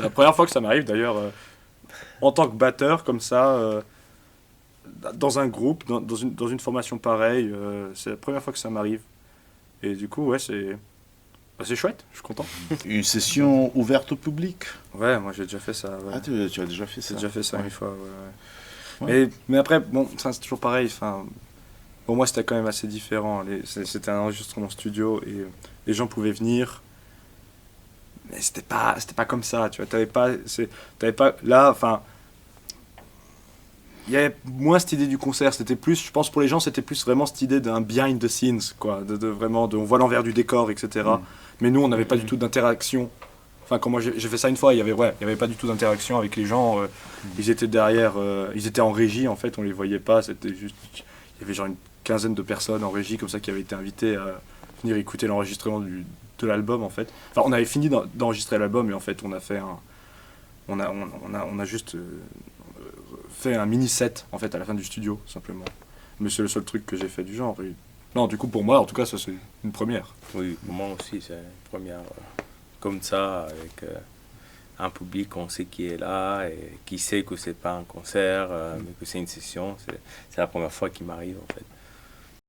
La première fois que ça m'arrive d'ailleurs, en tant que batteur, comme ça, dans un groupe, dans une formation pareille, c'est la première fois que ça m'arrive. Et du coup, ouais, c'est chouette, je suis content. Une session ouverte au public. Ouais, moi j'ai déjà fait ça. Ouais. Ah, tu as déjà fait J'ai ça. déjà fait ça Ouais. une fois. Ouais, ouais. Ouais. Mais après, bon, ça, c'est toujours pareil. Enfin, pour moi, c'était quand même assez différent. C'était un enregistrement studio et les gens pouvaient venir. Mais c'était pas comme ça, tu vois. T'avais pas là, enfin, il y avait moins cette idée du concert. C'était plus, je pense, pour les gens, c'était plus vraiment cette idée d'un behind the scenes, quoi. On voit l'envers du décor, etc. Mm. Mais nous, on n'avait pas du tout d'interaction. Enfin, quand moi j'ai fait ça une fois, il y avait pas du tout d'interaction avec les gens. Ils étaient derrière, ils étaient en régie en fait, on les voyait pas. C'était juste, il y avait genre une quinzaine de personnes en régie comme ça qui avaient été invitées à venir écouter l'enregistrement de l'album en fait. Enfin, on avait fini d'enregistrer l'album et en fait, on a juste fait un mini set en fait à la fin du studio simplement. Mais c'est le seul truc que j'ai fait du genre. Non, du coup pour moi, en tout cas, ça c'est une première. Oui, pour moi aussi, c'est une première comme ça, avec un public, on sait qui est là et qui sait que c'est pas un concert, mais que c'est une session. C'est la première fois qui m'arrive en fait.